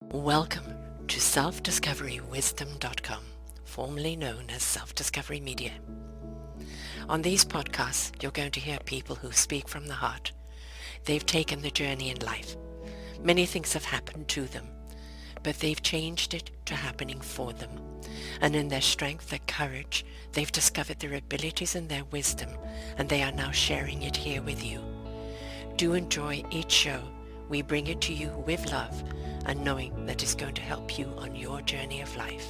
Welcome to selfdiscoverywisdom.com, formerly known as Self-Discovery Media. On these podcasts, you're going to hear people who speak from the heart. They've taken the journey in life. Many things have happened to them, but they've changed it to happening for them. And in their strength, their courage, they've discovered their abilities and their wisdom, and they are now sharing it here with you. Do enjoy each show. We bring it to you with love and knowing that it's going to help you on your journey of life.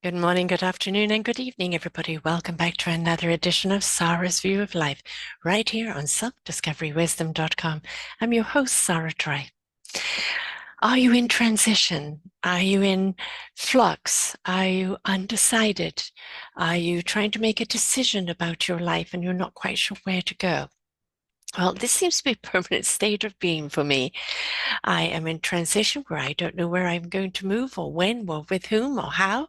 Good morning, good afternoon, and good evening, everybody. Welcome back to another edition of Sarah's View of Life, right here on selfdiscoverywisdom.com. I'm your host, Sarah Troy. Are you in transition? Are you in flux? Are you undecided? Are you trying to make a decision about your life and you're not quite sure where to go? Well, this seems to be a permanent state of being for me. I am in transition where I don't know where I'm going to move or when or with whom or how.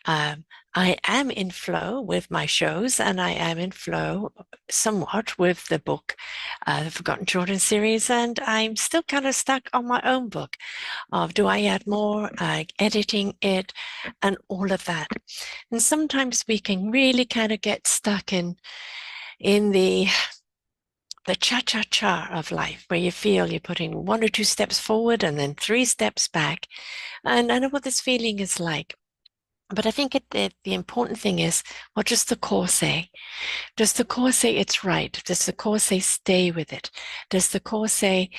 I am in flow with my shows, and I am in flow somewhat with the book, the Forgotten Children series, and I'm still kind of stuck on my own book of do I add more, editing it, and all of that. And sometimes we can really kind of get stuck in the cha-cha-cha of life, where you feel you're putting 1 or 2 steps forward and then 3 steps back. And I know what this feeling is like. But I think the important thing is, what does the core say? Does the core say it's right? Does the core say stay with it? Does the core say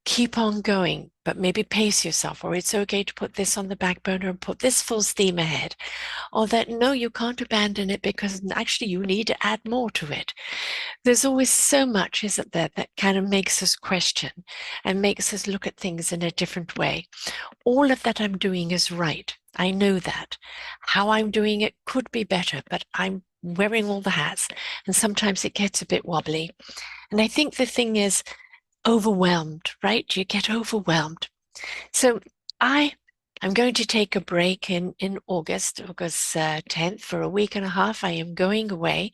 keep on going, but maybe pace yourself, or it's okay to put this on the back burner and put this full steam ahead? Or that no, you can't abandon it because actually you need to add more to it. There's always so much, isn't there, that kind of makes us question and makes us look at things in a different way. All of that I'm doing is right. I know that. How I'm doing it could be better, but I'm wearing all the hats, and sometimes it gets a bit wobbly. And I think the thing is overwhelmed, right? You get overwhelmed. So I'm going to take a break in August 10th, for a week and a half. I am going away.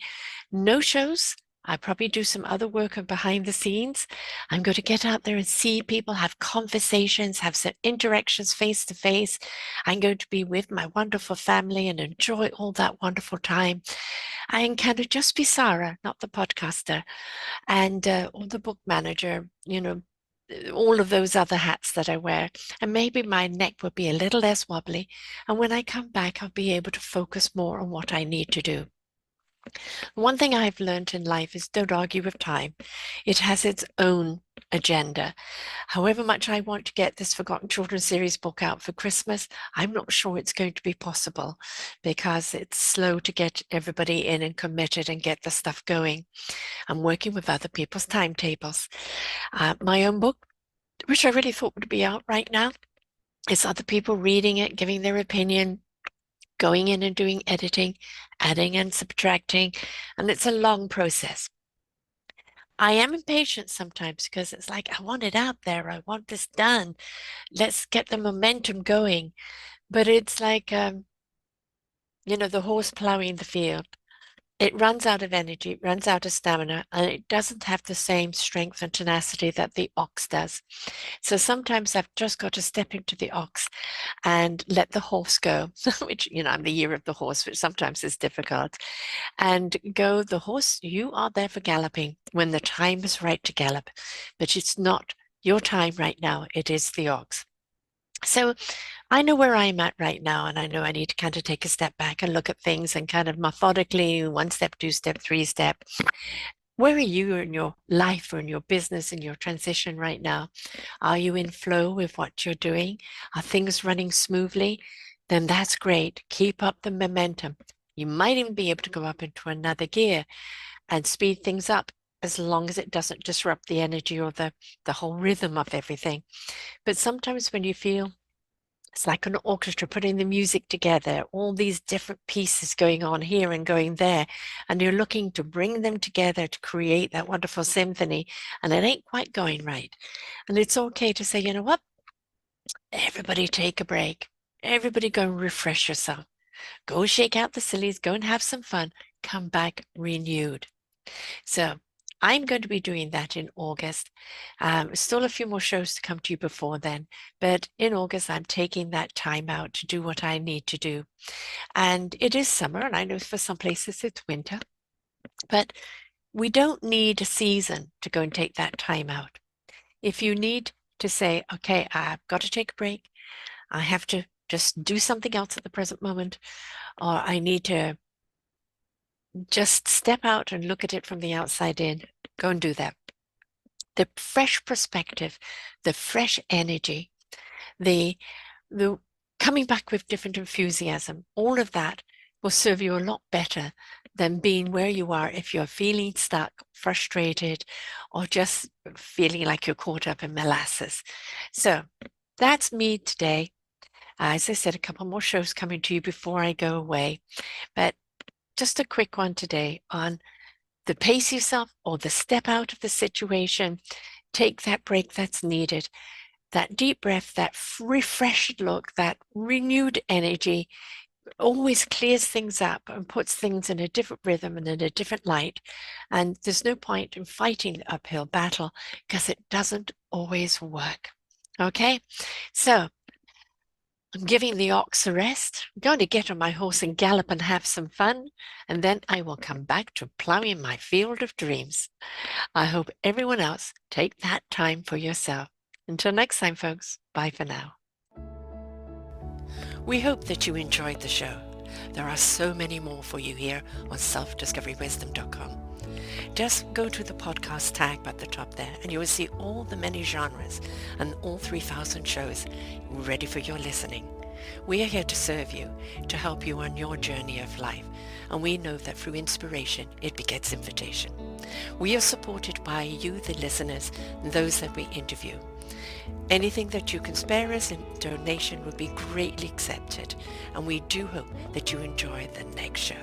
No shows. I probably do some other work of behind the scenes. I'm going to get out there and see people, have conversations, have some interactions face to face. I'm going to be with my wonderful family and enjoy all that wonderful time. And kind of just be Sarah, not the podcaster, and or the book manager, all of those other hats that I wear. And maybe my neck will be a little less wobbly. And when I come back, I'll be able to focus more on what I need to do. One thing I've learned in life is don't argue with time. It has its own agenda. However much I want to get this Forgotten Children series book out for Christmas, I'm not sure it's going to be possible because it's slow to get everybody in and committed and get the stuff going. I'm working with other people's timetables. My own book, which I really thought would be out right now, is other people reading it, giving their opinion, going in and doing editing, adding and subtracting, and it's a long process. I am impatient sometimes because it's like, I want it out there. I want this done. Let's get the momentum going. But it's like, the horse plowing the field. It runs out of energy, it runs out of stamina, and it doesn't have the same strength and tenacity that the ox does. So sometimes I've just got to step into the ox and let the horse go, which, I'm the year of the horse, which sometimes is difficult, and go, the horse, you are there for galloping when the time is right to gallop, but it's not your time right now, it is the ox. So I know where I'm at right now, and I know I need to kind of take a step back and look at things and kind of methodically, 1 step, 2 step, 3 step. Where are you in your life or in your business, in your transition right now? Are you in flow with what you're doing? Are things running smoothly? Then that's great. Keep up the momentum. You might even be able to go up into another gear and speed things up as long as it doesn't disrupt the energy or the whole rhythm of everything. But sometimes when you feel it's like an orchestra putting the music together, all these different pieces going on here and going there, and you're looking to bring them together to create that wonderful symphony, and it ain't quite going right. And it's okay to say, you know what? Everybody take a break. Everybody go and refresh yourself. Go shake out the sillies, go and have some fun, come back renewed. So I'm going to be doing that in August. Still a few more shows to come to you before then, but in August, I'm taking that time out to do what I need to do. And it is summer, and I know for some places it's winter, but we don't need a season to go and take that time out. If you need to say, okay, I've got to take a break, I have to just do something else at the present moment, or I need to just step out and look at it from the outside in, go and do that. The fresh perspective, the fresh energy, the the coming back with different enthusiasm, all of that will serve you a lot better than being where you are if you're feeling stuck, frustrated, or just feeling like you're caught up in molasses. So that's me today. As I said, a couple more shows coming to you before I go away, but just a quick one today on the pace yourself or the step out of the situation, take that break that's needed, that deep breath, that refreshed look, that renewed energy always clears things up and puts things in a different rhythm and in a different light. And there's no point in fighting the uphill battle because it doesn't always work. Okay, so I'm giving the ox a rest. I'm going to get on my horse and gallop and have some fun, and then I will come back to plowing my field of dreams. I hope everyone else take that time for yourself. Until next time, folks, bye for now. We hope that you enjoyed the show. There are so many more for you here on selfdiscoverywisdom.com. Just go to the podcast tag at the top there and you will see all the many genres and all 3,000 shows ready for your listening. We are here to serve you, to help you on your journey of life, and we know that through inspiration it begets invitation. We are supported by you, the listeners, and those that we interview. Anything that you can spare us in donation would be greatly accepted, and we do hope that you enjoy the next show.